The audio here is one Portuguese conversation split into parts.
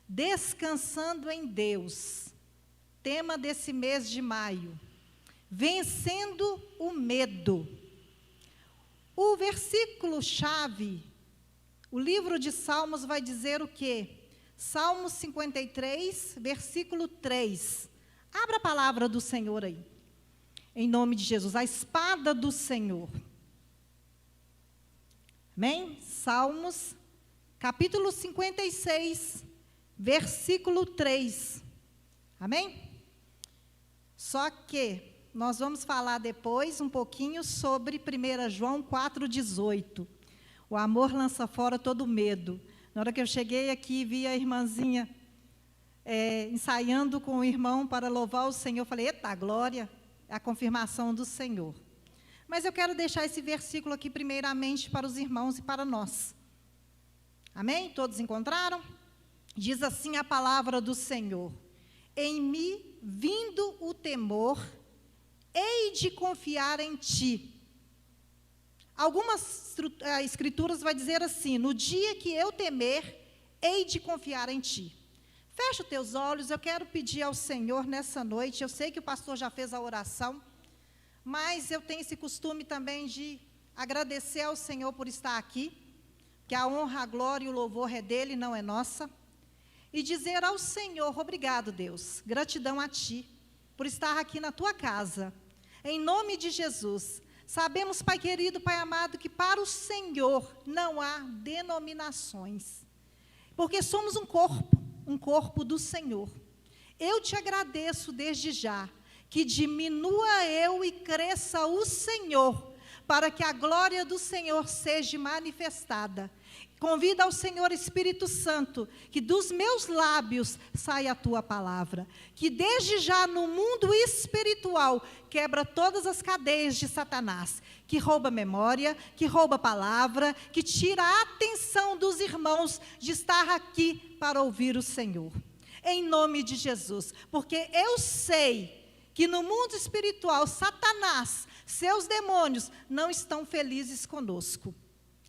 Descansando em Deus, tema desse mês de maio. Vencendo o medo. O versículo-chave, o livro de Salmos vai dizer o quê? Salmos 53, versículo 3. Abra a palavra do Senhor aí. Em nome de Jesus, a espada do Senhor. Amém? Salmos, capítulo 56, versículo 3. Amém? Só que nós vamos falar depois um pouquinho sobre 1 João 4,18. O amor lança fora todo medo. Na hora que eu cheguei aqui e vi a irmãzinha ensaiando com o irmão para louvar o Senhor, eu falei, eita, glória, é a confirmação do Senhor. Mas eu quero deixar esse versículo aqui primeiramente para os irmãos e para nós. Amém? Todos encontraram? Diz assim a palavra do Senhor: em mim vindo o temor, hei de confiar em ti. Algumas escrituras vai dizer assim: no dia que eu temer, hei de confiar em ti. Fecha os teus olhos, eu quero pedir ao Senhor nessa noite. Eu sei que o pastor já fez a oração, mas eu tenho esse costume também de agradecer ao Senhor por estar aqui, que a honra, a glória e o louvor é dele, não é nossa. E dizer ao Senhor, obrigado, Deus, gratidão a ti, por estar aqui na tua casa, em nome de Jesus. Sabemos, Pai querido, Pai amado, que para o Senhor não há denominações, porque somos um corpo do Senhor. Eu te agradeço desde já, que diminua eu e cresça o Senhor, para que a glória do Senhor seja manifestada. Convido ao Senhor Espírito Santo, que dos meus lábios saia a tua palavra, que desde já no mundo espiritual quebra todas as cadeias de Satanás, que rouba a memória, que rouba a palavra, que tira a atenção dos irmãos de estar aqui para ouvir o Senhor. Em nome de Jesus, porque eu sei que no mundo espiritual, Satanás, seus demônios, não estão felizes conosco.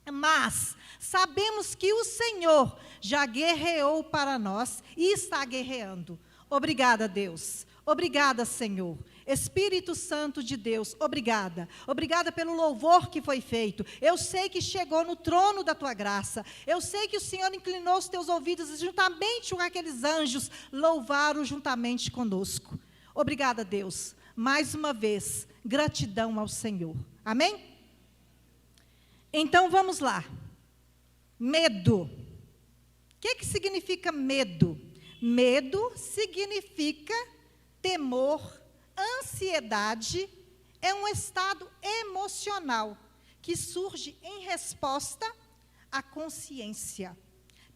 Mas sabemos que o Senhor já guerreou para nós e está guerreando. Obrigada, Deus. Obrigada, Senhor. Espírito Santo de Deus, obrigada. Obrigada pelo louvor que foi feito. Eu sei que chegou no trono da tua graça. Eu sei que o Senhor inclinou os teus ouvidos e juntamente com aqueles anjos louvaram juntamente conosco. Obrigada, Deus. Mais uma vez, gratidão ao Senhor. Amém? Então, vamos lá. Medo. O que significa medo? Medo significa temor, ansiedade, é um estado emocional que surge em resposta à consciência,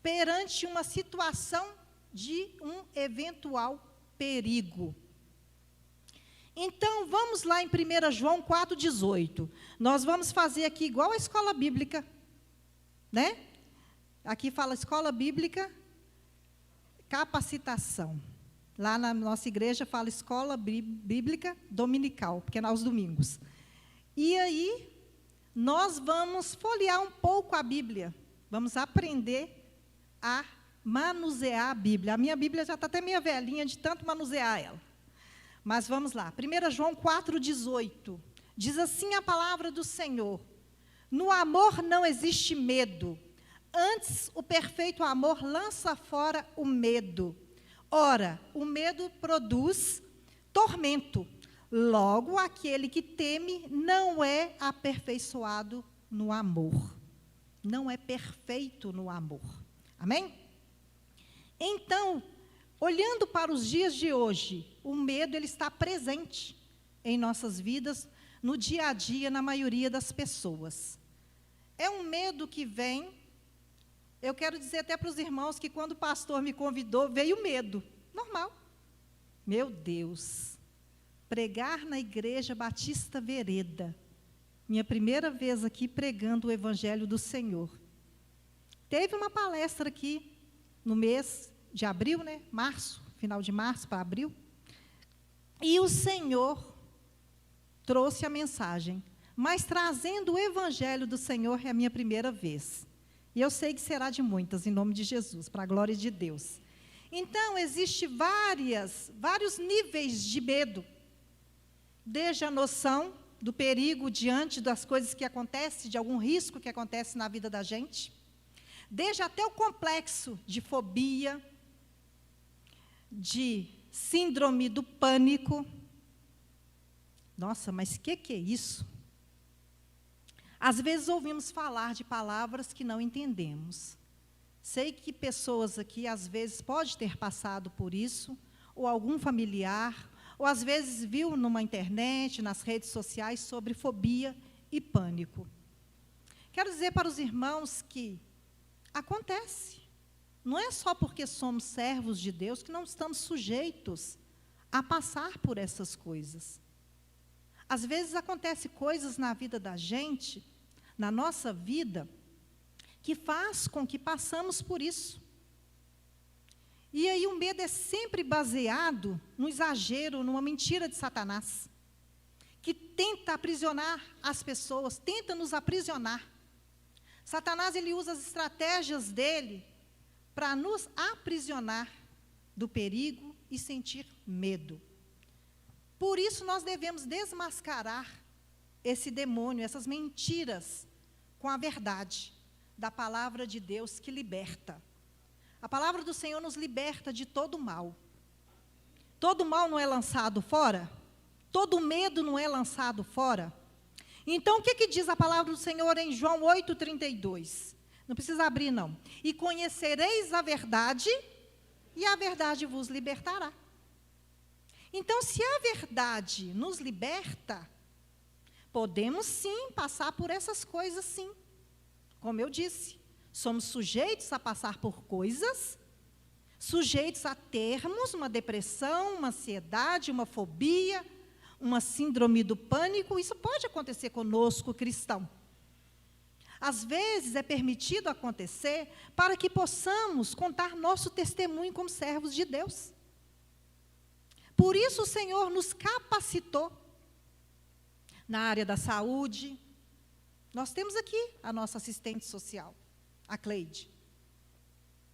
perante uma situação de um eventual perigo. Então, vamos lá em 1 João 4,18. Nós vamos fazer aqui igual a escola bíblica, né? Aqui fala escola bíblica, capacitação. Lá na nossa igreja fala escola bíblica dominical, porque é aos domingos. E aí, nós vamos folhear um pouco a Bíblia. Vamos aprender a manusear a Bíblia. A minha Bíblia já está até meio velhinha de tanto manusear ela. Mas vamos lá, 1 João 4,18, diz assim a palavra do Senhor: no amor não existe medo, antes o perfeito amor lança fora o medo. Ora, o medo produz tormento, logo aquele que teme não é aperfeiçoado no amor, não é perfeito no amor. Amém? Então, olhando para os dias de hoje, o medo ele está presente em nossas vidas, no dia a dia, na maioria das pessoas. É um medo que vem, eu quero dizer até para os irmãos que quando o pastor me convidou, veio medo, normal. Meu Deus, pregar na Igreja Batista Vereda, minha primeira vez aqui pregando o Evangelho do Senhor. Teve uma palestra aqui no mês de abril, né? Março, final de março para abril. E o Senhor trouxe a mensagem, mas trazendo o Evangelho do Senhor é a minha primeira vez. E eu sei que será de muitas, em nome de Jesus, para a glória de Deus. Então, existe vários níveis de medo. Desde a noção do perigo diante das coisas que acontecem, de algum risco que acontece na vida da gente. Desde até o complexo de fobia, de síndrome do pânico. Nossa, mas o que é isso? Às vezes ouvimos falar de palavras que não entendemos. Sei que pessoas aqui, às vezes, pode ter passado por isso, ou algum familiar, ou às vezes viu numa internet, nas redes sociais, sobre fobia e pânico. Quero dizer para os irmãos que acontece. Não é só porque somos servos de Deus que não estamos sujeitos a passar por essas coisas. Às vezes acontecem coisas na vida da gente, na nossa vida, que faz com que passamos por isso. E aí o medo é sempre baseado no exagero, numa mentira de Satanás, que tenta aprisionar as pessoas, tenta nos aprisionar. Satanás, ele usa as estratégias dele para nos aprisionar do perigo e sentir medo. Por isso nós devemos desmascarar esse demônio, essas mentiras, com a verdade da palavra de Deus que liberta. A palavra do Senhor nos liberta de todo mal. Todo mal não é lançado fora? Todo medo não é lançado fora? Então, o que diz a palavra do Senhor em João 8,32? Não precisa abrir, não. E conhecereis a verdade, e a verdade vos libertará. Então, se a verdade nos liberta, podemos sim passar por essas coisas, sim. Como eu disse, somos sujeitos a passar por coisas, sujeitos a termos uma depressão, uma ansiedade, uma fobia, uma síndrome do pânico. Isso pode acontecer conosco, cristão. Às vezes é permitido acontecer para que possamos contar nosso testemunho como servos de Deus. Por isso o Senhor nos capacitou na área da saúde. Nós temos aqui a nossa assistente social, a Cleide.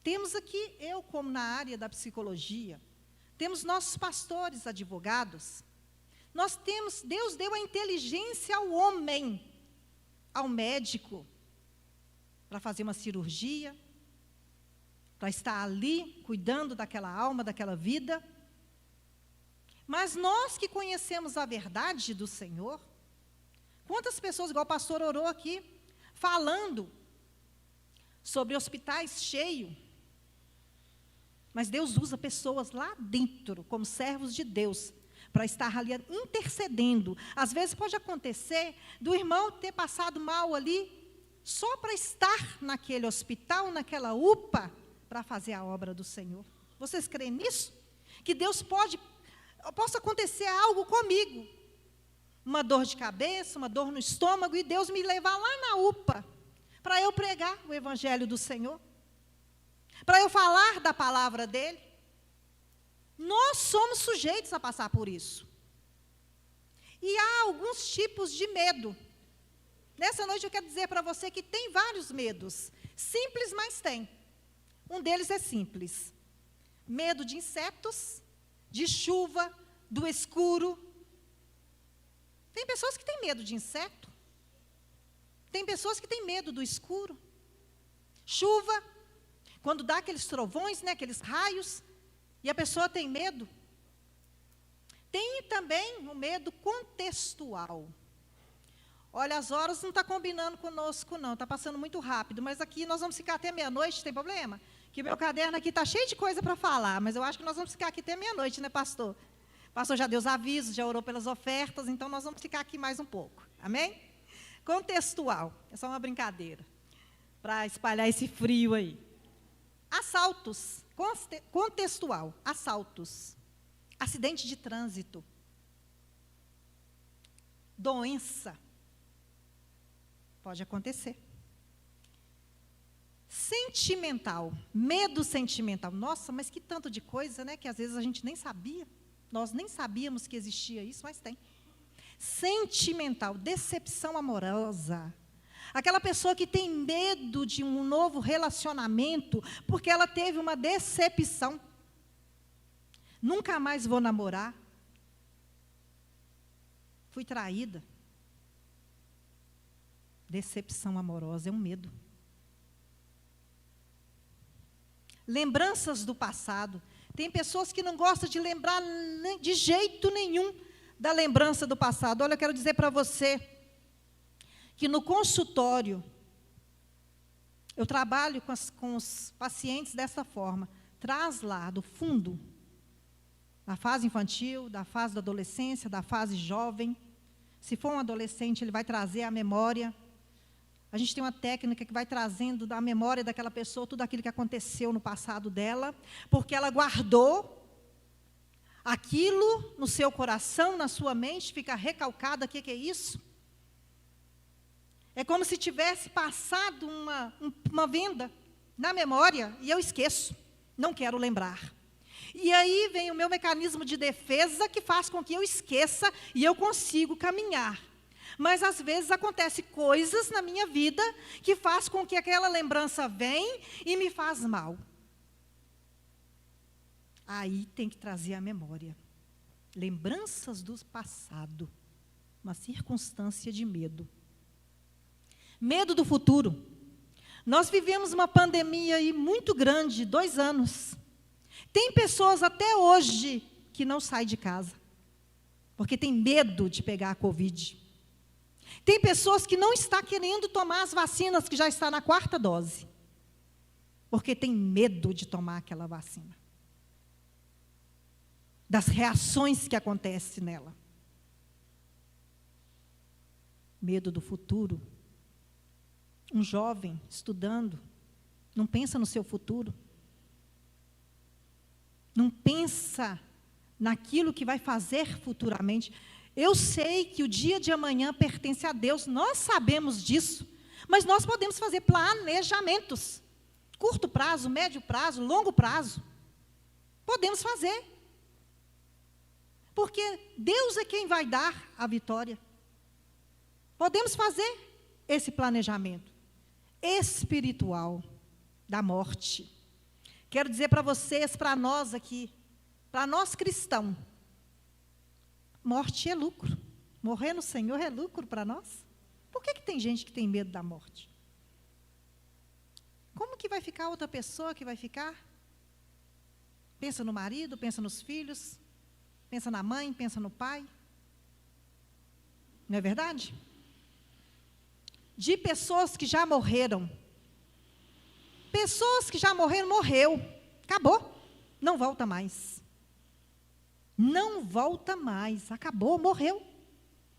Temos aqui eu, como na área da psicologia. Temos nossos pastores, advogados. Nós temos, Deus deu a inteligência ao homem, ao médico, para fazer uma cirurgia, para estar ali, cuidando daquela alma, daquela vida. Mas nós que conhecemos a verdade do Senhor, quantas pessoas, igual o pastor orou aqui, falando sobre hospitais cheios, mas Deus usa pessoas lá dentro, como servos de Deus, para estar ali intercedendo. Às vezes pode acontecer do irmão ter passado mal ali, só para estar naquele hospital, naquela UPA, para fazer a obra do Senhor. Vocês creem nisso? Que Deus possa acontecer algo comigo, uma dor de cabeça, uma dor no estômago, e Deus me levar lá na UPA, para eu pregar o Evangelho do Senhor, para eu falar da palavra dEle. Nós somos sujeitos a passar por isso. E há alguns tipos de medo. Nessa noite eu quero dizer para você que tem vários medos. Simples, mas tem. Um deles é simples. Medo de insetos, de chuva, do escuro. Tem pessoas que têm medo de inseto. Tem pessoas que têm medo do escuro. Chuva, quando dá aqueles trovões, né, aqueles raios, e a pessoa tem medo. Tem também o medo contextual. Olha, as horas não estão combinando conosco, não. Está passando muito rápido. Mas aqui nós vamos ficar até meia-noite, tem problema? Que o meu caderno aqui está cheio de coisa para falar. Mas eu acho que nós vamos ficar aqui até meia-noite, né, pastor? O pastor já deu os avisos, já orou pelas ofertas, então nós vamos ficar aqui mais um pouco. Amém? Contextual. É só uma brincadeira, para espalhar esse frio aí. Assaltos. Contextual. Assaltos. Acidente de trânsito. Doença. Pode acontecer. Sentimental. Medo sentimental. Nossa, mas que tanto de coisa, né? Que às vezes a gente nem sabia. Nós nem sabíamos que existia isso, mas tem. Sentimental. Decepção amorosa. Aquela pessoa que tem medo de um novo relacionamento porque ela teve uma decepção. Nunca mais vou namorar. Fui traída. Decepção amorosa é um medo. Lembranças do passado. Tem pessoas que não gostam de lembrar de jeito nenhum da lembrança do passado. Olha, eu quero dizer para você que no consultório, eu trabalho com os pacientes dessa forma. Traz lá do fundo, da fase infantil, da fase da adolescência, da fase jovem. Se for um adolescente, ele vai trazer a memória. A gente tem uma técnica que vai trazendo da memória daquela pessoa tudo aquilo que aconteceu no passado dela, porque ela guardou aquilo no seu coração, na sua mente, fica recalcada. O que é isso? É como se tivesse passado uma venda na memória e eu esqueço, não quero lembrar. E aí vem o meu mecanismo de defesa que faz com que eu esqueça e eu consigo caminhar. Mas às vezes acontecem coisas na minha vida que faz com que aquela lembrança venha e me faz mal. Aí tem que trazer a memória. Lembranças do passado. Uma circunstância de medo. Medo do futuro. Nós vivemos uma pandemia aí muito grande, 2 anos. Tem pessoas até hoje que não saem de casa, porque tem medo de pegar a Covid. Tem pessoas que não estão querendo tomar as vacinas, que já está na 4ª dose, porque tem medo de tomar aquela vacina. Das reações que acontecem nela. Medo do futuro. Um jovem estudando, não pensa no seu futuro. Não pensa naquilo que vai fazer futuramente. Eu sei que o dia de amanhã pertence a Deus, nós sabemos disso, mas nós podemos fazer planejamentos. Curto prazo, médio prazo, longo prazo. Podemos fazer. Porque Deus é quem vai dar a vitória. Podemos fazer esse planejamento espiritual da morte. Quero dizer para vocês, para nós aqui, para nós cristãos, morte é lucro. Morrer no Senhor é lucro para nós. Por que tem gente que tem medo da morte? Como que vai ficar outra pessoa que vai ficar? Pensa no marido, pensa nos filhos, pensa na mãe, pensa no pai. Não é verdade? De pessoas que já morreram. Pessoas que já morreram, morreu. Acabou. Não volta mais. Não volta mais. Acabou, morreu.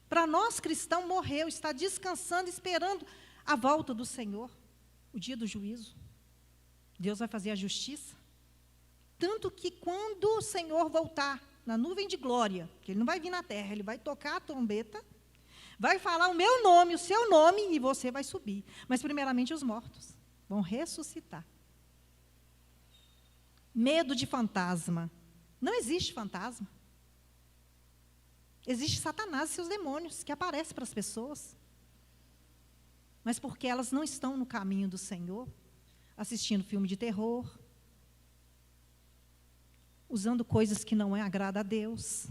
Para nós cristãos, morreu. Está descansando, esperando a volta do Senhor. O dia do juízo. Deus vai fazer a justiça. Tanto que quando o Senhor voltar na nuvem de glória, que Ele não vai vir na terra, Ele vai tocar a trombeta, vai falar o meu nome, o seu nome, e você vai subir. Mas primeiramente os mortos vão ressuscitar. Medo de fantasma. Não existe fantasma. Existe Satanás e seus demônios que aparecem para as pessoas. Mas porque elas não estão no caminho do Senhor, assistindo filme de terror, usando coisas que não agradam a Deus,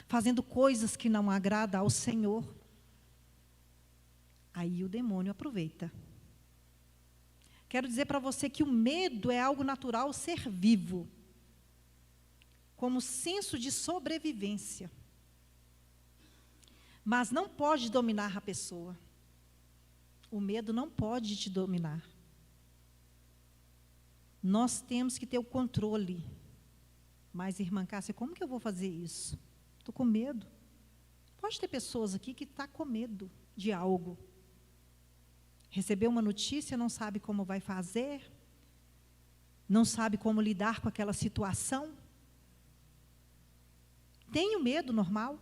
fazendo coisas que não agradam ao Senhor. Aí o demônio aproveita. Quero dizer para você que o medo é algo natural, ser vivo, como senso de sobrevivência. Mas não pode dominar a pessoa. O medo não pode te dominar. Nós temos que ter o controle. Mas, irmã Cássia, como que eu vou fazer isso? Estou com medo. Pode ter pessoas aqui que estão com medo de algo. Recebeu uma notícia, não sabe como vai fazer, não sabe como lidar com aquela situação. Tem o medo normal,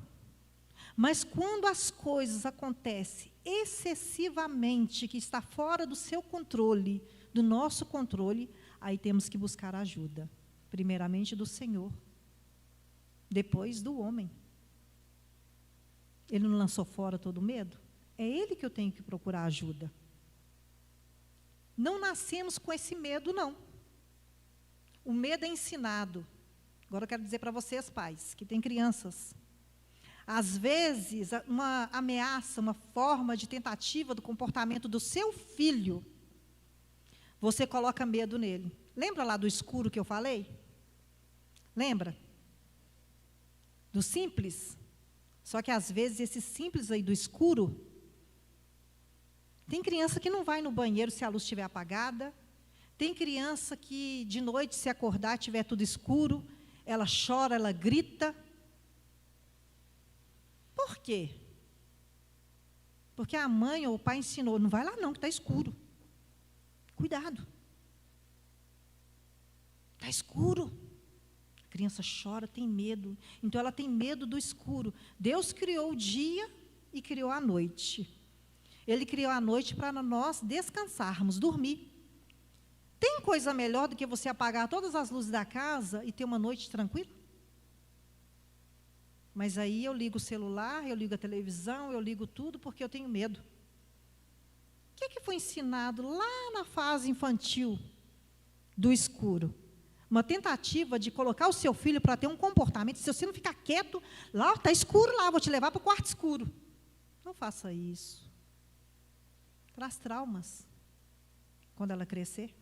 mas quando as coisas acontecem excessivamente, que está fora do seu controle, do nosso controle, aí temos que buscar ajuda. Primeiramente do Senhor, depois do homem. Ele não lançou fora todo o medo? É Ele que eu tenho que procurar ajuda. Não nascemos com esse medo, não. O medo é ensinado. Agora eu quero dizer para vocês, pais, que têm crianças. Às vezes, uma ameaça, uma forma de tentativa do comportamento do seu filho, você coloca medo nele. Lembra lá do escuro que eu falei? Lembra? Do simples? Só que às vezes esse simples aí do escuro, tem criança que não vai no banheiro se a luz estiver apagada, tem criança que de noite se acordar tiver tudo escuro, ela chora, ela grita. Por quê? Porque a mãe ou o pai ensinou, não vai lá não, que está escuro. Cuidado. Está escuro. A criança chora, tem medo. Então, ela tem medo do escuro. Deus criou o dia e criou a noite. Ele criou a noite para nós descansarmos, dormir. Tem coisa melhor do que você apagar todas as luzes da casa e ter uma noite tranquila? Mas aí eu ligo o celular, eu ligo a televisão, eu ligo tudo porque eu tenho medo. O que foi ensinado lá na fase infantil do escuro? Uma tentativa de colocar o seu filho para ter um comportamento. Se você não ficar quieto, lá está escuro lá, vou te levar para o quarto escuro. Não faça isso. Traz traumas quando ela crescer.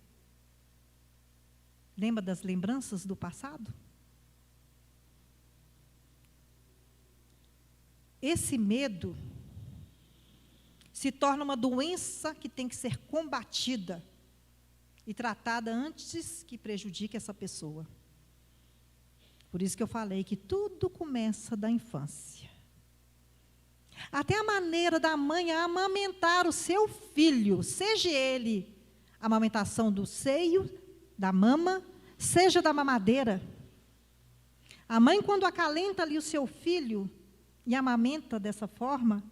Lembra das lembranças do passado? Esse medo se torna uma doença que tem que ser combatida e tratada antes que prejudique essa pessoa. Por isso que eu falei que tudo começa da infância. Até a maneira da mãe amamentar o seu filho, seja ele a amamentação do seio, da mama, seja da mamadeira. A mãe, quando acalenta ali o seu filho e amamenta dessa forma,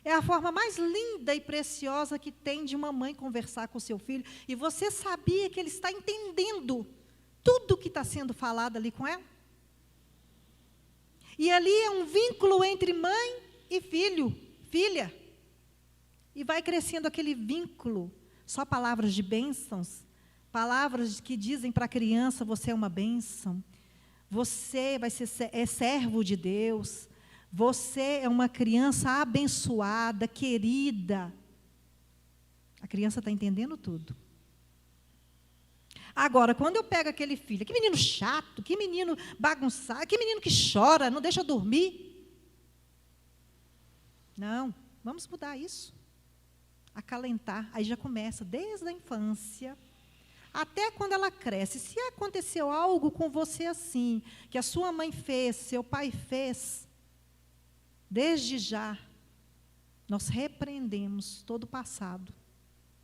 é a forma mais linda e preciosa que tem de uma mãe conversar com o seu filho. E você sabia que ele está entendendo tudo que está sendo falado ali com ela? E ali é um vínculo entre mãe e filho, filha. E vai crescendo aquele vínculo. Só palavras de bênçãos, palavras que dizem para a criança, você é uma bênção, você vai ser servo de Deus, você é uma criança abençoada, querida. A criança está entendendo tudo. Agora, quando eu pego aquele filho, que menino chato, que menino bagunçado, que menino que chora, não deixa dormir. Não, vamos mudar isso. Acalentar, aí já começa desde a infância, até quando ela cresce. Se aconteceu algo com você assim, que a sua mãe fez, seu pai fez, desde já, nós repreendemos todo o passado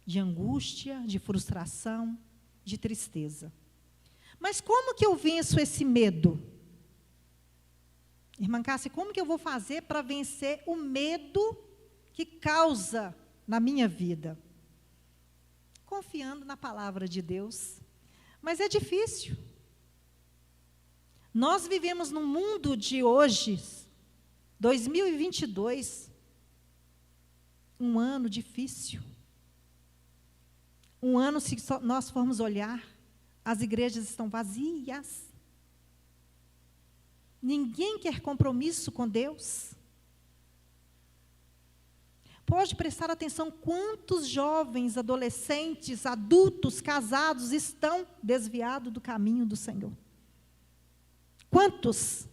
de angústia, de frustração, de tristeza. Mas como que eu venço esse medo? Irmã Cássia, como que eu vou fazer para vencer o medo que causa na minha vida? Confiando na palavra de Deus. Mas é difícil. Nós vivemos num mundo de hoje, 2022, um ano difícil. Um ano, se nós formos olhar, as igrejas estão vazias. Ninguém quer compromisso com Deus. Pode prestar atenção quantos jovens, adolescentes, adultos, casados estão desviados do caminho do Senhor. Quantos?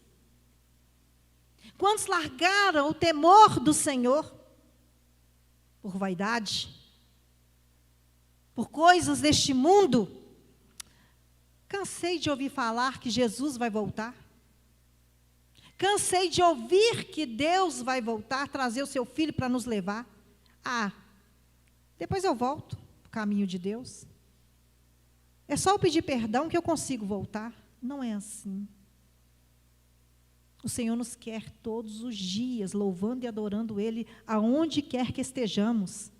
Quantos largaram o temor do Senhor por vaidade, por coisas deste mundo? Cansei de ouvir falar que Jesus vai voltar. Cansei de ouvir que Deus vai voltar, trazer o seu filho para nos levar. Depois eu volto para o caminho de Deus. É só eu pedir perdão que eu consigo voltar. Não é assim. O Senhor nos quer todos os dias, louvando e adorando Ele, aonde quer que estejamos.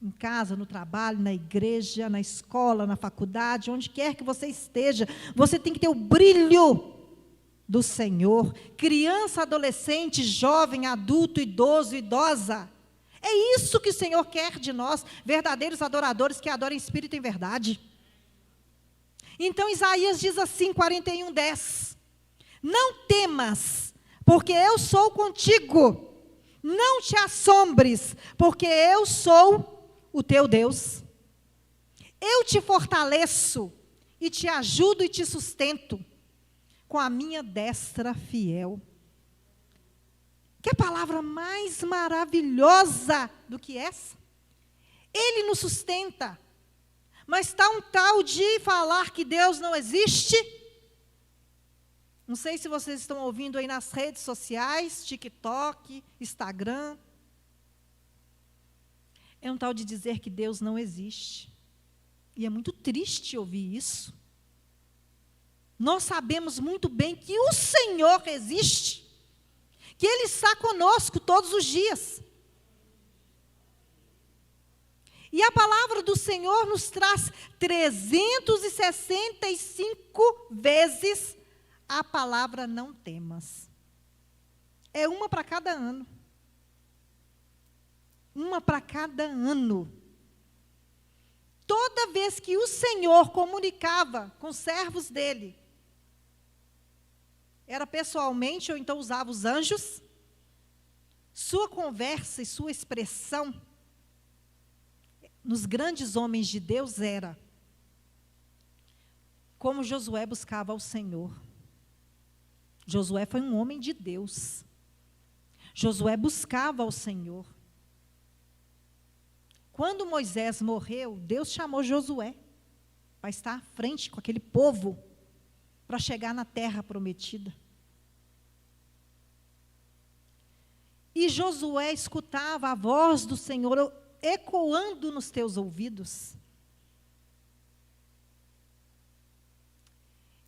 Em casa, no trabalho, na igreja, na escola, na faculdade, onde quer que você esteja, você tem que ter o brilho do Senhor. Criança, adolescente, jovem, adulto, idoso, idosa. É isso que o Senhor quer de nós, verdadeiros adoradores que adoram em espírito e em verdade. Então Isaías diz assim, 41:10: Não temas, porque eu sou contigo. Não te assombres, porque eu sou o teu Deus. Eu te fortaleço e te ajudo e te sustento com a minha destra fiel. Que palavra mais maravilhosa do que essa? Ele nos sustenta. Mas está um tal de falar que Deus não existe. Não sei se vocês estão ouvindo aí nas redes sociais, TikTok, Instagram. É um tal de dizer que Deus não existe. E é muito triste ouvir isso. Nós sabemos muito bem que o Senhor existe, que Ele está conosco todos os dias. E a palavra do Senhor nos traz 365 vezes a palavra não temas. É uma para cada ano. Uma para cada ano. Toda vez que o Senhor comunicava com os servos dele, era pessoalmente ou então usava os anjos, sua conversa e sua expressão nos grandes homens de Deus era como Josué buscava ao Senhor. Josué foi um homem de Deus. Josué buscava ao Senhor. Quando Moisés morreu, Deus chamou Josué para estar à frente com aquele povo, para chegar na terra prometida. E Josué escutava a voz do Senhor ecoando nos teus ouvidos.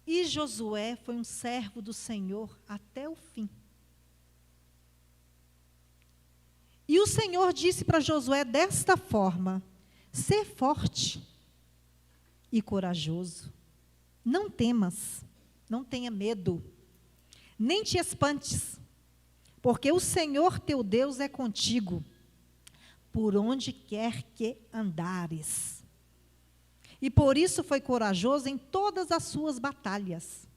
E Josué foi um servo do Senhor até o fim. E o Senhor disse para Josué desta forma: sê forte e corajoso. Não temas, não tenha medo, nem te espantes, porque o Senhor teu Deus é contigo, por onde quer que andares. E por isso foi corajoso em todas as suas batalhas.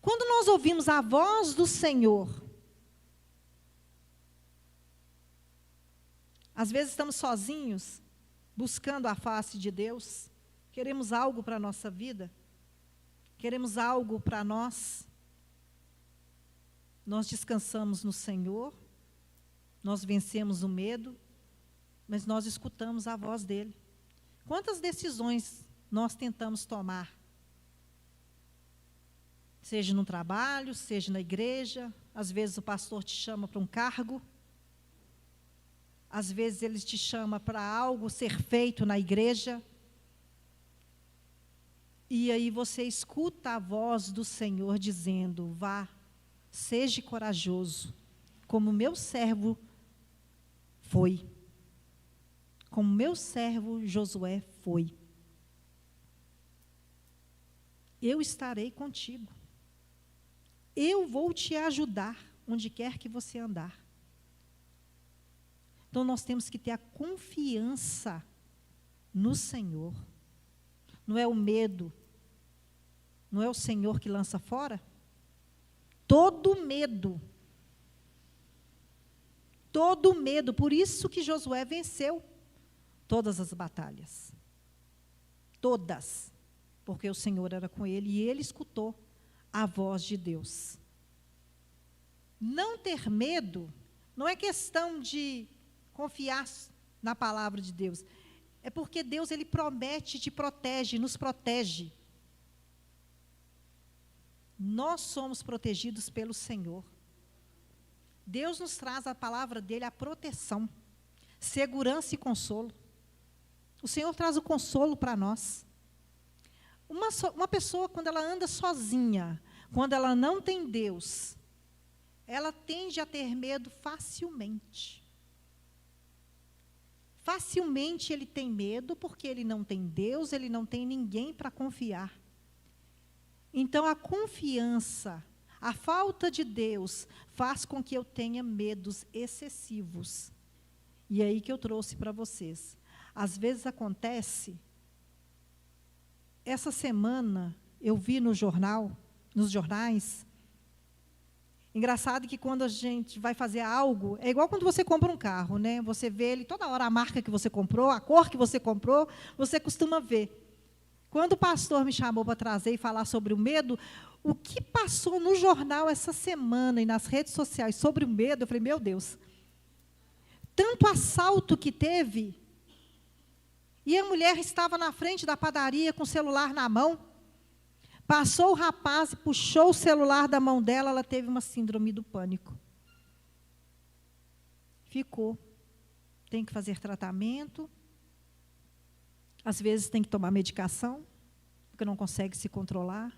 Quando nós ouvimos a voz do Senhor, às vezes estamos sozinhos, buscando a face de Deus, queremos algo para a nossa vida, queremos algo para nós. Nós descansamos no Senhor, nós vencemos o medo, mas nós escutamos a voz dEle. Quantas decisões nós tentamos tomar? Seja no trabalho, seja na igreja, às vezes o pastor te chama para um cargo, às vezes ele te chama para algo ser feito na igreja, e aí você escuta a voz do Senhor dizendo: vá, seja corajoso, como meu servo foi. Como meu servo Josué foi. Eu estarei contigo. Eu vou te ajudar onde quer que você andar. Então nós temos que ter a confiança no Senhor. Não é o medo, não é o Senhor que lança fora? Todo medo, por isso que Josué venceu todas as batalhas. Todas. Porque o Senhor era com ele e ele escutou a voz de Deus. Não ter medo não é questão de confiar na palavra de Deus. É porque Deus, Ele promete e te protege, nos protege. Nós somos protegidos pelo Senhor. Deus nos traz a palavra dEle, a proteção, segurança e consolo. O Senhor traz o consolo para nós. Uma pessoa, quando ela anda sozinha, quando ela não tem Deus, ela tende a ter medo facilmente. Facilmente ele tem medo, porque ele não tem Deus, ele não tem ninguém para confiar. Então, a confiança, a falta de Deus, faz com que eu tenha medos excessivos. E é aí que eu trouxe para vocês. Às vezes acontece, essa semana eu vi no jornal nos jornais. Engraçado que quando a gente vai fazer algo, é igual quando você compra um carro, né? Você vê ele toda hora, a marca que você comprou, a cor que você comprou, você costuma ver. Quando o pastor me chamou para trazer e falar sobre o medo, o que passou no jornal essa semana e nas redes sociais sobre o medo, eu falei, meu Deus, tanto assalto que teve, e a mulher estava na frente da padaria com o celular na mão, passou o rapaz e puxou o celular da mão dela, ela teve uma síndrome do pânico. Ficou. Tem que fazer tratamento. Às vezes tem que tomar medicação, porque não consegue se controlar.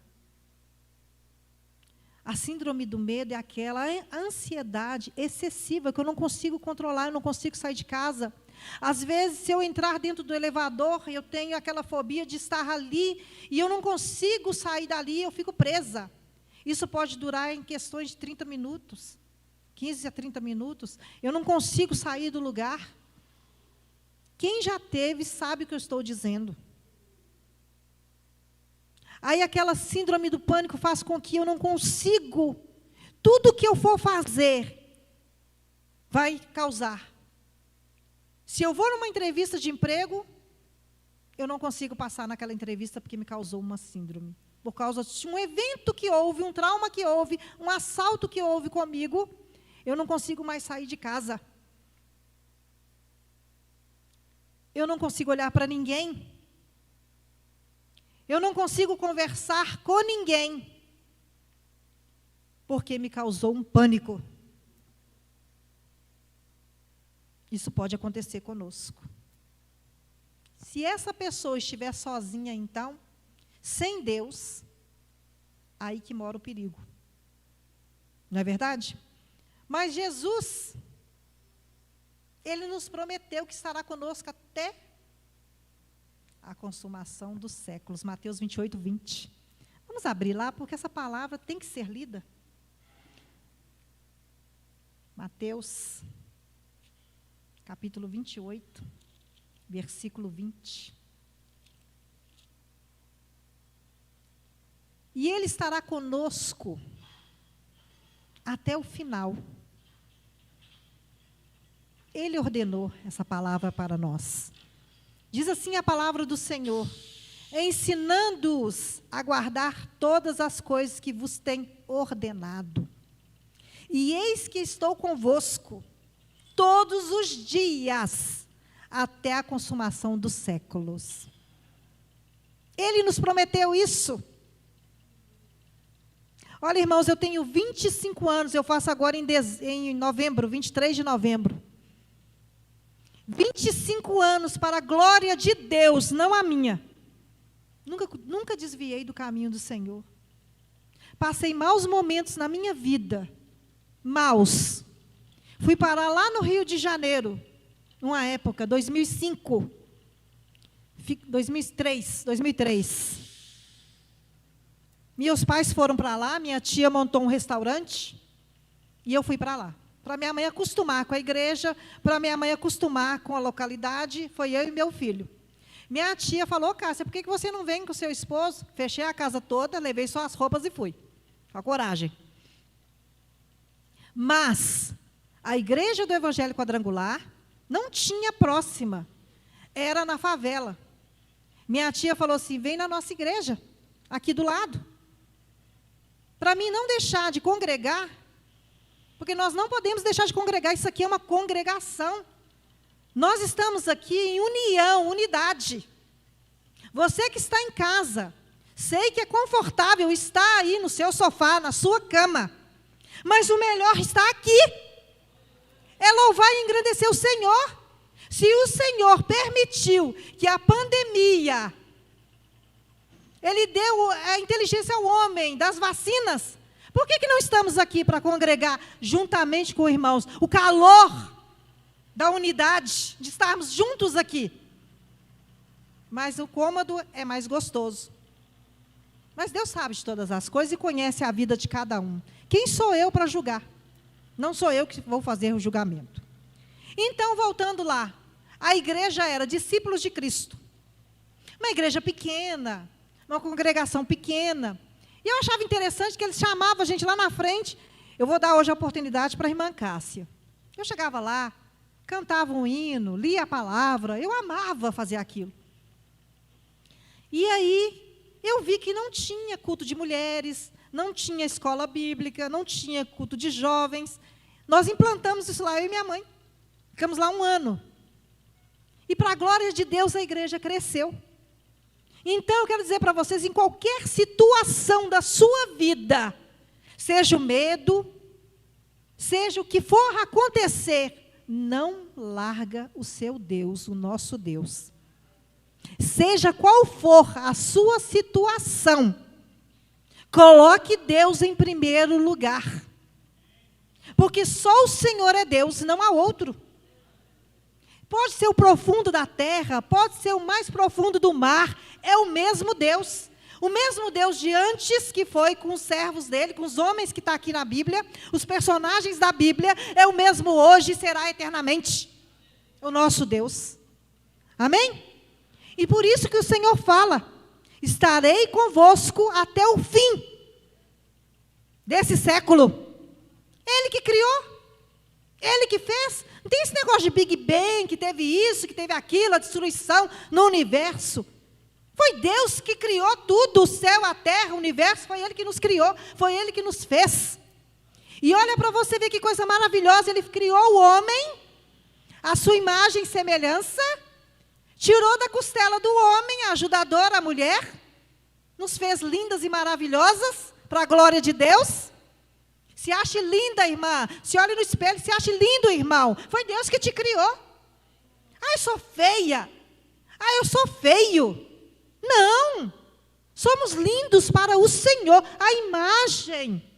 A síndrome do medo é aquela ansiedade excessiva, que eu não consigo controlar, eu não consigo sair de casa. Às vezes, se eu entrar dentro do elevador, eu tenho aquela fobia de estar ali, e eu não consigo sair dali, eu fico presa. Isso pode durar em questões de 30 minutos, 15 a 30 minutos. Eu não consigo sair do lugar. Quem já teve sabe o que eu estou dizendo. Aí aquela síndrome do pânico faz com que eu não consigo, tudo que eu for fazer, vai causar. Se eu vou numa entrevista de emprego, eu não consigo passar naquela entrevista porque me causou uma síndrome. Por causa de um evento que houve, um trauma que houve, um assalto que houve comigo, eu não consigo mais sair de casa. Eu não consigo olhar para ninguém. Eu não consigo conversar com ninguém, porque me causou um pânico. Isso pode acontecer conosco. Se essa pessoa estiver sozinha, então, sem Deus, aí que mora o perigo. Não é verdade? Mas Jesus, Ele nos prometeu que estará conosco até a consumação dos séculos. Mateus 28, 20. Vamos abrir lá, porque essa palavra tem que ser lida. Mateus, capítulo 28, versículo 20. E Ele estará conosco até o final. Ele ordenou essa palavra para nós. Diz assim a palavra do Senhor: ensinando-os a guardar todas as coisas que vos tem ordenado. E eis que estou convosco todos os dias, até a consumação dos séculos. Ele nos prometeu isso. Olha, irmãos, eu tenho 25 anos, eu faço agora em novembro, 23 de novembro. 25 anos para a glória de Deus, não a minha. Nunca desviei do caminho do Senhor. Passei maus momentos na minha vida. Maus. Fui parar lá no Rio de Janeiro, numa época, 2005. 2003. Meus pais foram para lá, minha tia montou um restaurante, e eu fui para lá. Para minha mãe acostumar com a igreja, para minha mãe acostumar com a localidade, foi eu e meu filho. Minha tia falou: Cássia, por que você não vem com o seu esposo? Fechei a casa toda, levei só as roupas e fui. Com a coragem. Mas a igreja do Evangelho Quadrangular não tinha próxima, era na favela. Minha tia falou assim: vem na nossa igreja, aqui do lado. Para mim não deixar de congregar, porque nós não podemos deixar de congregar, isso aqui é uma congregação. Nós estamos aqui em união, unidade. Você que está em casa, sei que é confortável estar aí no seu sofá, na sua cama, mas o melhor está aqui. É louvar e engrandecer o Senhor. Se o Senhor permitiu que a pandemia, Ele deu a inteligência ao homem das vacinas, por que não estamos aqui para congregar juntamente com irmãos? O calor da unidade, de estarmos juntos aqui. Mas o cômodo é mais gostoso. Mas Deus sabe de todas as coisas e conhece a vida de cada um. Quem sou eu para julgar? Não sou eu que vou fazer o julgamento. Então, voltando lá, a igreja era discípulos de Cristo. Uma igreja pequena, uma congregação pequena. E eu achava interessante que eles chamavam a gente lá na frente. Eu vou dar hoje a oportunidade para a irmã Cássia. Eu chegava lá, cantava um hino, lia a palavra, eu amava fazer aquilo. E aí, eu vi que não tinha culto de mulheres, não tinha escola bíblica, não tinha culto de jovens. Nós implantamos isso lá, eu e minha mãe. Ficamos lá 1 ano. E, para a glória de Deus, a igreja cresceu. Então, eu quero dizer para vocês, em qualquer situação da sua vida, seja o medo, seja o que for acontecer, não larga o seu Deus, o nosso Deus. Seja qual for a sua situação, coloque Deus em primeiro lugar. Porque só o Senhor é Deus, não há outro. Pode ser o profundo da terra, pode ser o mais profundo do mar, é o mesmo Deus. O mesmo Deus de antes, que foi com os servos dele, com os homens que estão aqui na Bíblia, os personagens da Bíblia, é o mesmo hoje e será eternamente. O nosso Deus. Amém? E por isso que o Senhor fala, estarei convosco até o fim desse século. Ele que criou, Ele que fez. Não tem esse negócio de Big Bang, que teve isso, que teve aquilo, a destruição no universo. Foi Deus que criou tudo, o céu, a terra, o universo, foi Ele que nos criou, foi Ele que nos fez. E olha para você ver que coisa maravilhosa, Ele criou o homem, a sua imagem e semelhança, tirou da costela do homem, a ajudadora, a mulher, nos fez lindas e maravilhosas, para a glória de Deus. Se ache linda, irmã. Se olhe no espelho, se ache lindo, irmão. Foi Deus que te criou. Ah, eu sou feia. Ah, eu sou feio. Não. Somos lindos para o Senhor. A imagem.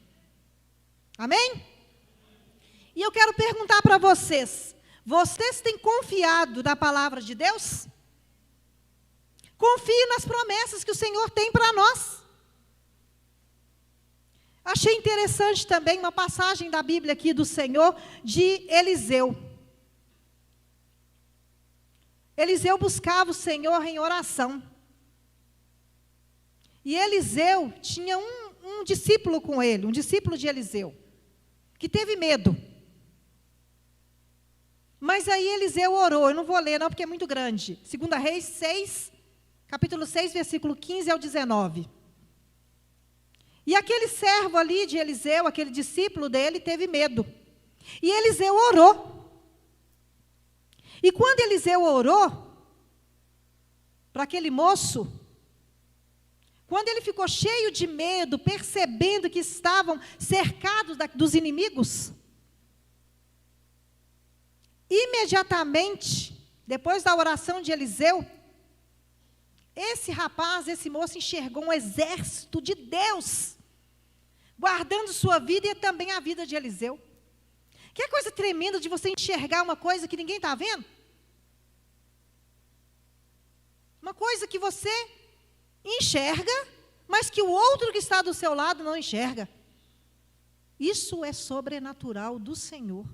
Amém? E eu quero perguntar para vocês. Vocês têm confiado na palavra de Deus? Confie nas promessas que o Senhor tem para nós. Achei interessante também uma passagem da Bíblia aqui do Senhor, de Eliseu. Eliseu buscava o Senhor em oração. E Eliseu tinha um discípulo com ele, um discípulo de Eliseu, que teve medo. Mas aí Eliseu orou, eu não vou ler não, porque é muito grande. 2 Reis 6, capítulo 6, versículo 15 ao 19. E aquele servo ali de Eliseu, aquele discípulo dele, teve medo. E Eliseu orou. E quando Eliseu orou para aquele moço, quando ele ficou cheio de medo, percebendo que estavam cercados dos inimigos, imediatamente, depois da oração de Eliseu, esse rapaz, esse moço enxergou um exército de Deus, guardando sua vida e também a vida de Eliseu. Que coisa tremenda de você enxergar uma coisa que ninguém está vendo? Uma coisa que você enxerga, mas que o outro que está do seu lado não enxerga. Isso é sobrenatural do Senhor.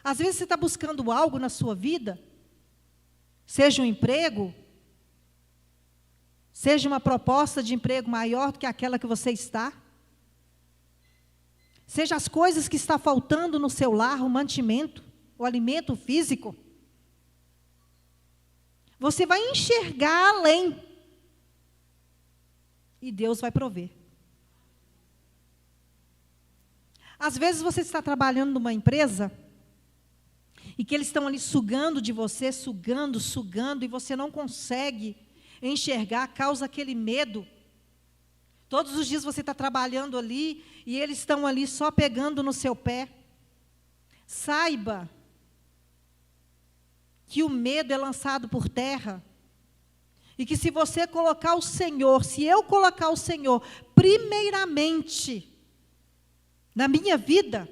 Às vezes você está buscando algo na sua vida, seja um emprego, seja uma proposta de emprego maior do que aquela que você está, seja as coisas que está faltando no seu lar, o mantimento, o alimento físico, você vai enxergar além, e Deus vai prover. Às vezes você está trabalhando numa empresa, e que eles estão ali sugando de você, sugando, e você não consegue enxergar, causa aquele medo. Todos os dias você está trabalhando ali, e eles estão ali só pegando no seu pé. Saiba que o medo é lançado por terra, e que se você colocar o Senhor, se eu colocar o Senhor primeiramente na minha vida,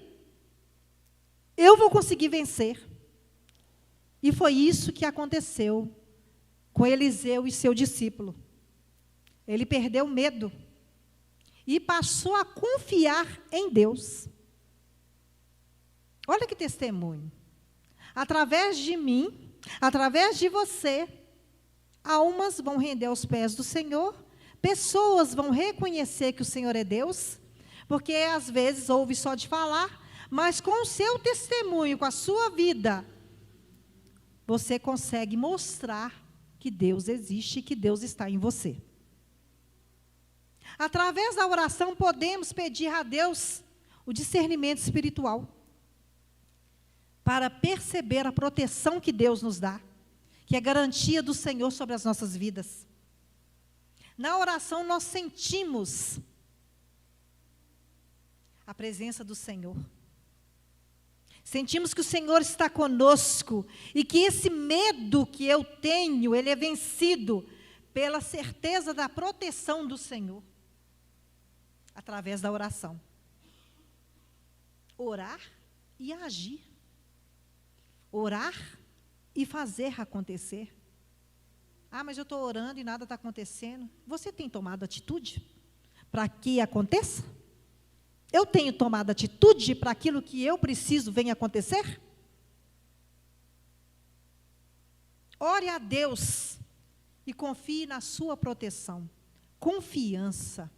eu vou conseguir vencer. E foi isso que aconteceu com Eliseu e seu discípulo. Ele perdeu o medo e passou a confiar em Deus. Olha que testemunho. Através de mim, através de você, almas vão render aos pés do Senhor, Pessoas vão reconhecer que o Senhor é Deus, porque às vezes ouve só de falar, mas com o seu testemunho, com a sua vida, você consegue mostrar que Deus existe e que Deus está em você. Através da oração, podemos pedir a Deus o discernimento espiritual, para perceber a proteção que Deus nos dá, que é garantia do Senhor sobre as nossas vidas. Na oração, nós sentimos a presença do Senhor. Sentimos que o Senhor está conosco e que esse medo que eu tenho, ele é vencido pela certeza da proteção do Senhor, através da oração. Orar e agir. Orar e fazer acontecer. Ah, mas eu estou orando e nada está acontecendo. Você tem tomado atitude para que aconteça? Eu tenho tomado atitude para aquilo que eu preciso venha acontecer? Ore a Deus e confie na sua proteção. Confiança.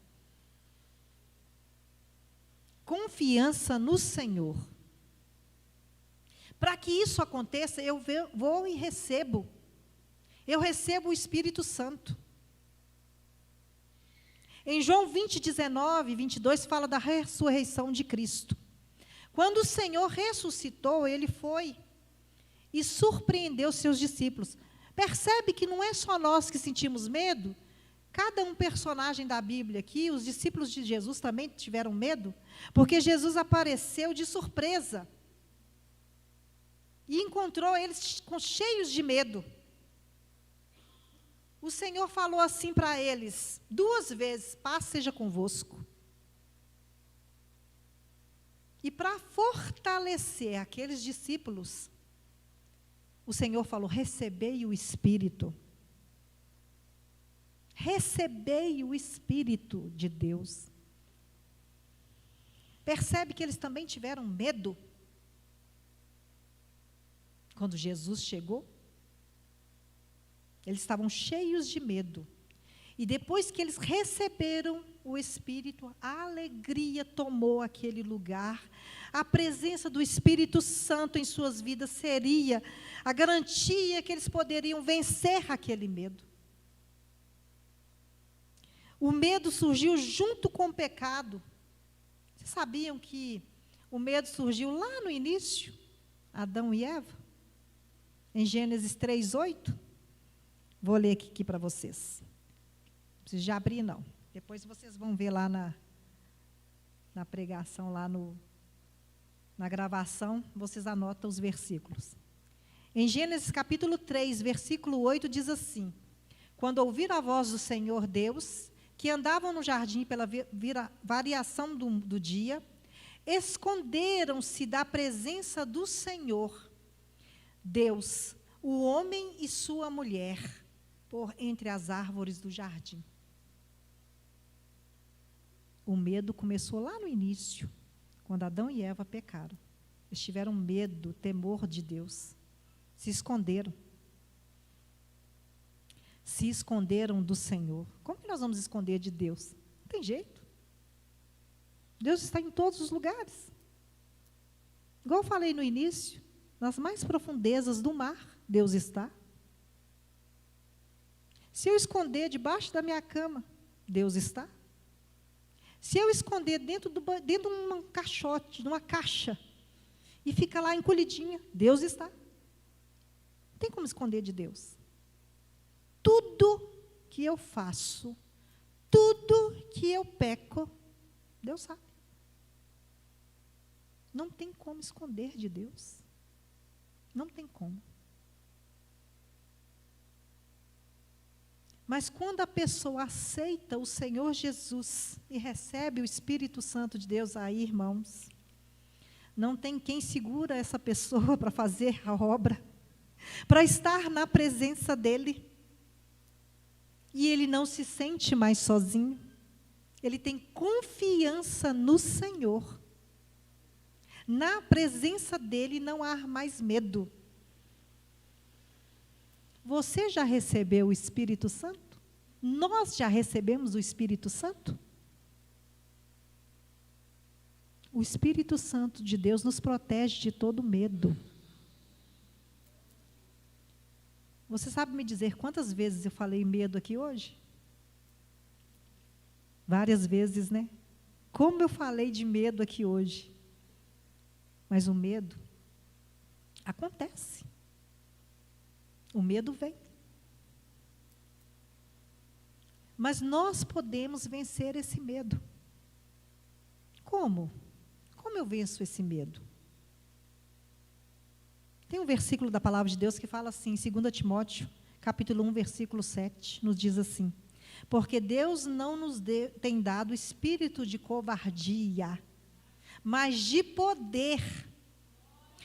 Confiança no Senhor. Para que isso aconteça, eu vou e recebo. Eu recebo o Espírito Santo. Em João 20, 19 e 22, fala da ressurreição de Cristo. Quando o Senhor ressuscitou, Ele foi e surpreendeu seus discípulos. Percebe que não é só nós que sentimos medo? Cada um personagem da Bíblia aqui, os discípulos de Jesus também tiveram medo, porque Jesus apareceu de surpresa e encontrou eles cheios de medo. O Senhor falou assim para eles, 2 vezes, paz seja convosco. E para fortalecer aqueles discípulos, o Senhor falou, recebei o Espírito. Recebei o Espírito de Deus. Percebe que eles também tiveram medo quando Jesus chegou? Eles estavam cheios de medo. E depois que eles receberam o Espírito, a alegria tomou aquele lugar. A presença do Espírito Santo em suas vidas seria a garantia que eles poderiam vencer aquele medo. O medo surgiu junto com o pecado. Vocês sabiam que o medo surgiu lá no início? Adão e Eva? Em Gênesis 3:8? Vou ler aqui para vocês. Não precisa de abrir, não. Depois vocês vão ver lá na pregação, lá na gravação, vocês anotam os versículos. Em Gênesis capítulo 3, versículo 8, diz assim: quando ouviram a voz do Senhor Deus, que andavam no jardim pela variação do dia, esconderam-se da presença do Senhor, Deus, o homem e sua mulher, por entre as árvores do jardim. O medo começou lá no início, quando Adão e Eva pecaram. Eles tiveram medo, temor de Deus. Se esconderam. Se esconderam do Senhor. Como que nós vamos esconder de Deus? Não tem jeito. Deus está em todos os lugares. Igual eu falei no início, nas mais profundezas do mar, Deus está. Se eu esconder debaixo da minha cama, Deus está. Se eu esconder dentro de um caixote, de uma caixa, e fica lá encolhidinha, Deus está. Não tem como esconder de Deus. Tudo que eu faço, tudo que eu peco, Deus sabe. Não tem como esconder de Deus. Não tem como. Mas quando a pessoa aceita o Senhor Jesus e recebe o Espírito Santo de Deus, aí, irmãos, não tem quem segura essa pessoa para fazer a obra, para estar na presença dEle. E ele não se sente mais sozinho. Ele tem confiança no Senhor. Na presença dEle não há mais medo. Você já recebeu o Espírito Santo? Nós já recebemos o Espírito Santo? O Espírito Santo de Deus nos protege de todo medo. Você sabe me dizer quantas vezes eu falei medo aqui hoje? Várias vezes, né? Como eu falei de medo aqui hoje. Mas o medo acontece. O medo vem. Mas nós podemos vencer esse medo. Como? Como eu venço esse medo? Tem um versículo da palavra de Deus que fala assim, em 2 Timóteo, capítulo 1, versículo 7, nos diz assim: porque Deus não nos tem dado espírito de covardia, mas de poder,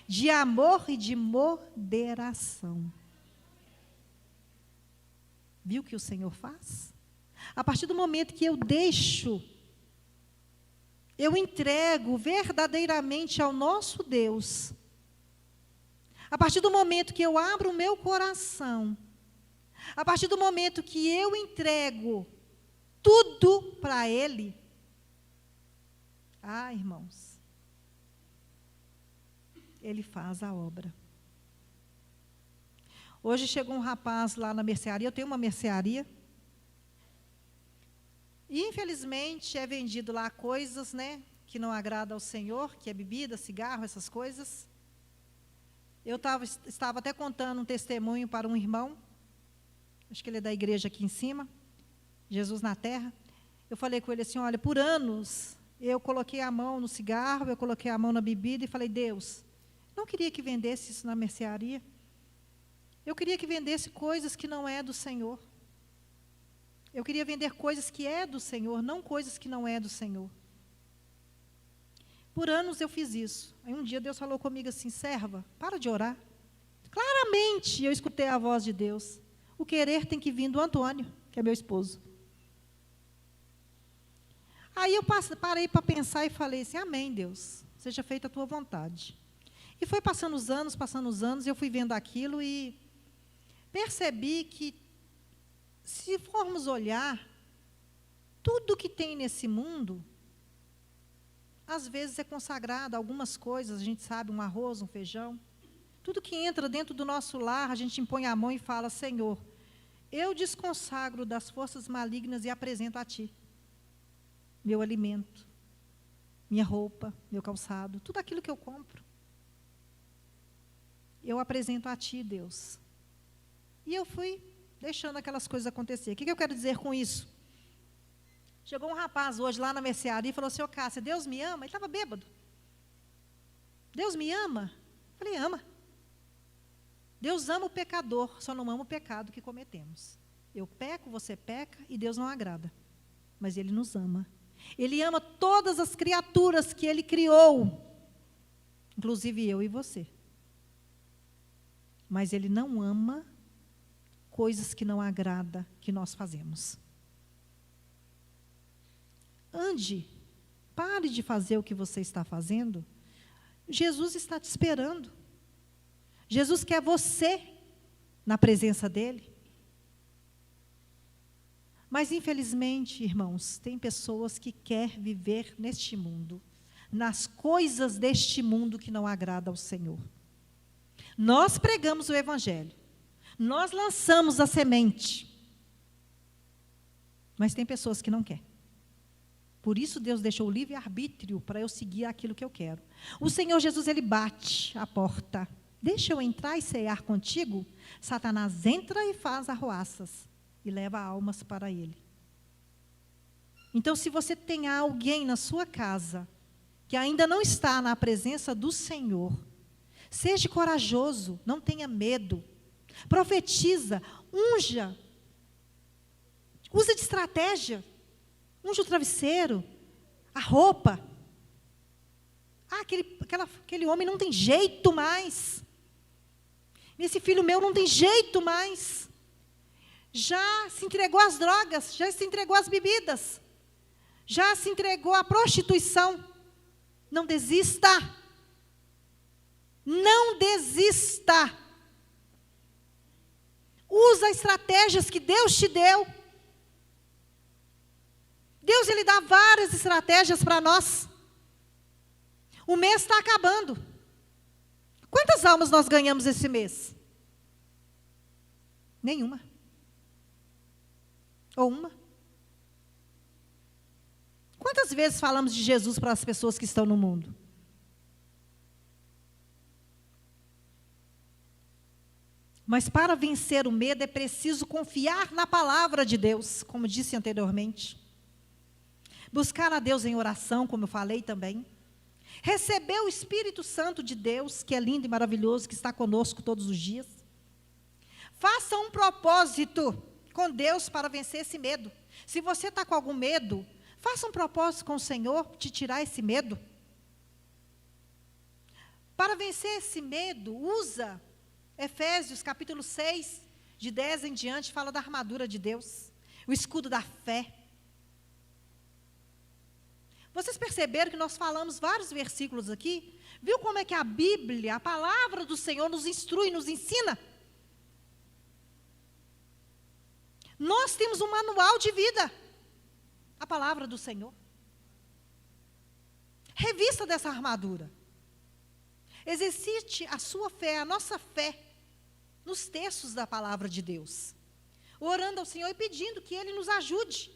de amor e de moderação. Viu o que o Senhor faz? A partir do momento que eu deixo, eu entrego verdadeiramente ao nosso Deus, a partir do momento que eu abro o meu coração, a partir do momento que eu entrego tudo para Ele, irmãos, Ele faz a obra. Hoje chegou um rapaz lá na mercearia, eu tenho uma mercearia, e infelizmente é vendido lá coisas, né, que não agradam ao Senhor, que é bebida, cigarro, essas coisas. Eu estava até contando um testemunho para um irmão, acho que ele é da igreja aqui em cima, Jesus na Terra. Eu falei com ele assim, olha, por anos eu coloquei a mão no cigarro, eu coloquei a mão na bebida e falei, Deus, não queria que vendesse isso na mercearia. Eu queria que vendesse coisas que não é do Senhor. Eu queria vender coisas que é do Senhor, não coisas que não é do Senhor. Por anos eu fiz isso. Aí um dia Deus falou comigo assim, serva, para de orar. Claramente eu escutei a voz de Deus. O querer tem que vir do Antônio, que é meu esposo. Aí eu parei para pensar e falei assim, amém, Deus, seja feita a tua vontade. E foi passando os anos, eu fui vendo aquilo e percebi que, se formos olhar, tudo que tem nesse mundo, às vezes é consagrado a algumas coisas, a gente sabe, um arroz, um feijão. Tudo que entra dentro do nosso lar, a gente impõe a mão e fala, Senhor, eu desconsagro das forças malignas e apresento a Ti. Meu alimento, minha roupa, meu calçado, tudo aquilo que eu compro. Eu apresento a Ti, Deus. E eu fui deixando aquelas coisas acontecer. O que eu quero dizer com isso? Chegou um rapaz hoje lá na mercearia e falou assim, ô Cássia, Deus me ama? Ele estava bêbado. Deus me ama? Eu falei, ama. Deus ama o pecador, só não ama o pecado que cometemos. Eu peco, você peca e Deus não agrada. Mas Ele nos ama. Ele ama todas as criaturas que Ele criou, inclusive eu e você. Mas Ele não ama coisas que não agrada que nós fazemos. Pare de fazer o que você está fazendo. Jesus está te esperando. Jesus quer você na presença dEle. Mas, infelizmente, irmãos, tem pessoas que querem viver neste mundo, nas coisas deste mundo que não agrada ao Senhor. Nós pregamos o Evangelho. Nós lançamos a semente. Mas tem pessoas que não querem. Por isso Deus deixou o livre-arbítrio para eu seguir aquilo que eu quero. O Senhor Jesus, Ele bate a porta. Deixa eu entrar e cear contigo? Satanás entra e faz arruaças e leva almas para ele. Então, se você tem alguém na sua casa que ainda não está na presença do Senhor, seja corajoso, não tenha medo. Profetiza, unja, usa de estratégia. Unja o travesseiro, a roupa. Aquele homem não tem jeito mais. Esse filho meu não tem jeito mais. Já se entregou às drogas, já se entregou às bebidas, já se entregou à prostituição. Não desista. Não desista. Usa estratégias que Deus te deu. Deus, Ele dá várias estratégias para nós. O mês está acabando. Quantas almas nós ganhamos esse mês? Nenhuma. Ou uma. Quantas vezes falamos de Jesus para as pessoas que estão no mundo? Mas para vencer o medo é preciso confiar na palavra de Deus, como disse anteriormente. Buscar a Deus em oração, como eu falei também. Receber o Espírito Santo de Deus, que é lindo e maravilhoso, que está conosco todos os dias. Faça um propósito com Deus para vencer esse medo. Se você está com algum medo, faça um propósito com o Senhor de tirar esse medo. Para vencer esse medo, usa Efésios capítulo 6, de 10 em diante, fala da armadura de Deus, o escudo da fé. Vocês perceberam que nós falamos vários versículos aqui? Viu como é que a Bíblia, a palavra do Senhor, nos instrui, nos ensina? Nós temos um manual de vida, a palavra do Senhor. Revista dessa armadura. Exercite a sua fé, a nossa fé, nos textos da palavra de Deus. Orando ao Senhor e pedindo que Ele nos ajude.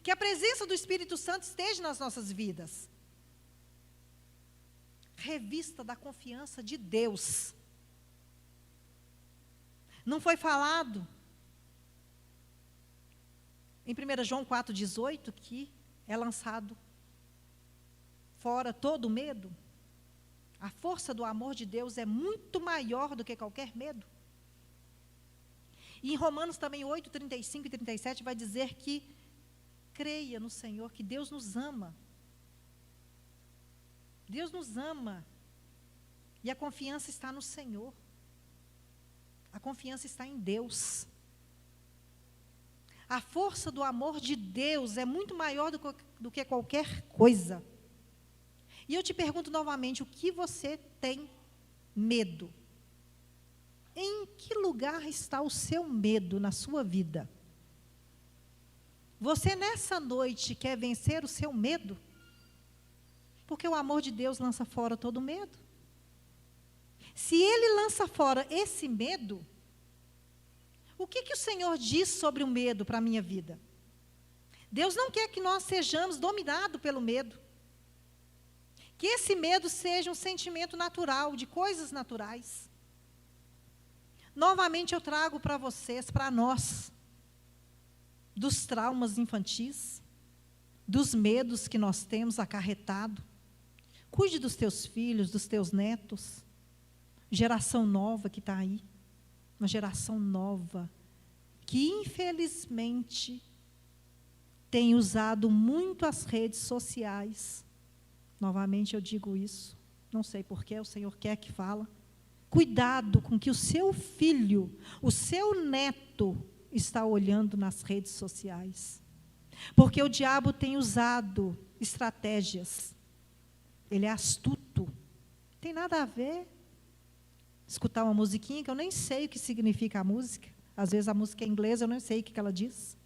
Que a presença do Espírito Santo esteja nas nossas vidas. Revista da confiança de Deus. Não foi falado em 1 João 4,18 que é lançado fora todo o medo? A força do amor de Deus é muito maior do que qualquer medo. E em Romanos também 8, 35 e 37 vai dizer que creia no Senhor, que Deus nos ama. Deus nos ama. E a confiança está no Senhor. A confiança está em Deus. A força do amor de Deus é muito maior do que qualquer coisa. E eu te pergunto novamente, o que você tem medo? Em que lugar está o seu medo na sua vida? Você nessa noite quer vencer o seu medo? Porque o amor de Deus lança fora todo medo. Se Ele lança fora esse medo, o que o Senhor diz sobre o medo para a minha vida? Deus não quer que nós sejamos dominados pelo medo. Que esse medo seja um sentimento natural, de coisas naturais. Novamente eu trago para vocês, para nós, dos traumas infantis, dos medos que nós temos acarretado. Cuide dos teus filhos, dos teus netos. Geração nova que está aí. Uma geração nova que, infelizmente, tem usado muito as redes sociais. Novamente eu digo isso. Não sei porquê, o Senhor quer que fala. Cuidado com que o seu filho, o seu neto, está olhando nas redes sociais. Porque o diabo tem usado estratégias. Ele é astuto. Não tem nada a ver. Escutar uma musiquinha que eu nem sei o que significa a música. Às vezes a música é inglesa, eu não sei o que ela diz.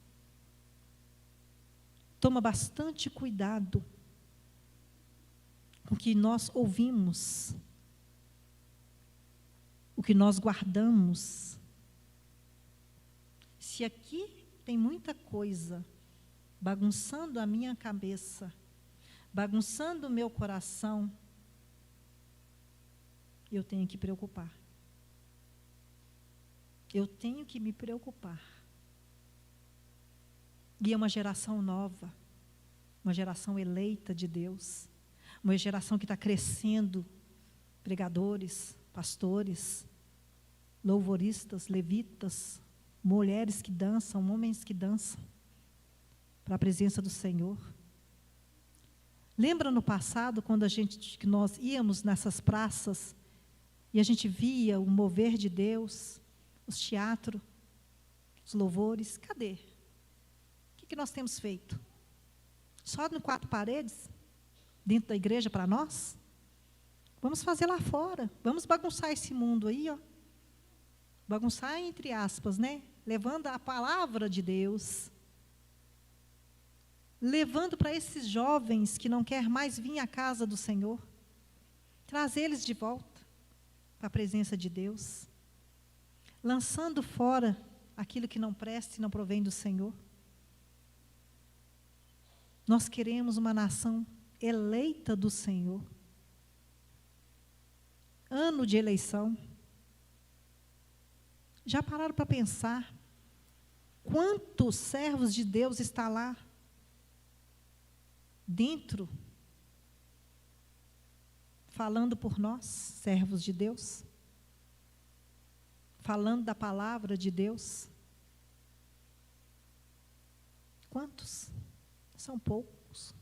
Toma bastante cuidado com o que nós ouvimos, o que nós guardamos. Se aqui tem muita coisa bagunçando a minha cabeça, bagunçando o meu coração, eu tenho que preocupar. Eu tenho que me preocupar. E é uma geração nova, uma geração eleita de Deus, uma geração que está crescendo, pregadores, pastores, louvoristas, levitas, mulheres que dançam, homens que dançam, para a presença do Senhor. Lembra no passado, quando que nós íamos nessas praças, e a gente via o mover de Deus, os teatros, os louvores? Cadê? O que nós temos feito? Só no 4 paredes? Dentro da igreja para nós? Vamos fazer lá fora. Vamos bagunçar esse mundo aí, ó. Bagunçar entre aspas, né? Levando a palavra de Deus. levando para esses jovens que não querem mais vir à casa do Senhor, traz eles de volta para a presença de Deus, lançando fora aquilo que não presta e não provém do Senhor. Nós queremos uma nação eleita do Senhor. Ano de eleição. Já pararam para pensar quantos servos de Deus está lá dentro, falando por nós, servos de Deus, falando da palavra de Deus? Quantos? São poucos.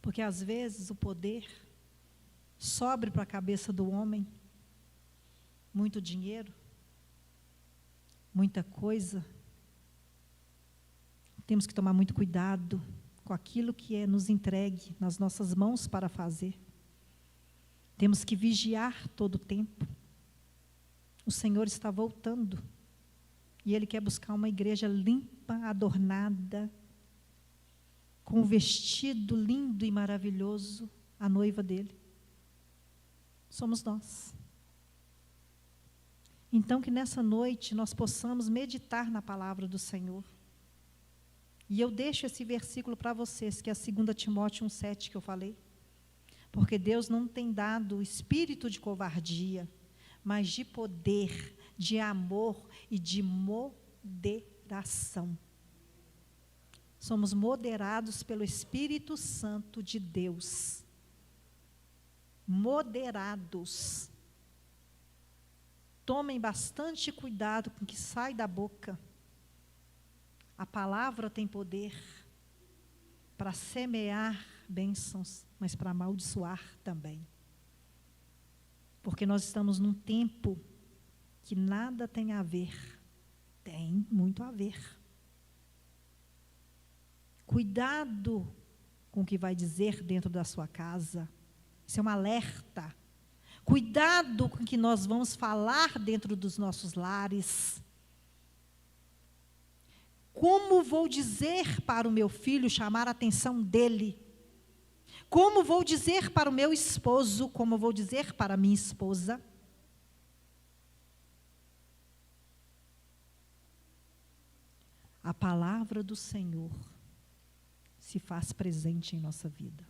Porque às vezes o poder sobe para a cabeça do homem, muito dinheiro, muita coisa. Temos que tomar muito cuidado com aquilo que é nos entregue nas nossas mãos para fazer. Temos que vigiar todo o tempo. O Senhor está voltando e Ele quer buscar uma igreja limpa, adornada, com um vestido lindo e maravilhoso, a noiva dele. Somos nós. Então, que nessa noite nós possamos meditar na palavra do Senhor. E eu deixo esse versículo para vocês, que é 2 Timóteo 1,7 que eu falei. Porque Deus não tem dado o espírito de covardia, mas de poder, de amor e de moderação. Somos moderados pelo Espírito Santo de Deus. Moderados. Tomem bastante cuidado com o que sai da boca. A palavra tem poder para semear bênçãos, mas para amaldiçoar também. Porque nós estamos num tempo que nada tem a ver. Tem muito a ver. Cuidado com o que vai dizer dentro da sua casa. Isso é um alerta. Cuidado com o que nós vamos falar dentro dos nossos lares. Como vou dizer para o meu filho, chamar a atenção dele? Como vou dizer para o meu esposo? Como vou dizer para a minha esposa? A palavra do Senhor se faz presente em nossa vida.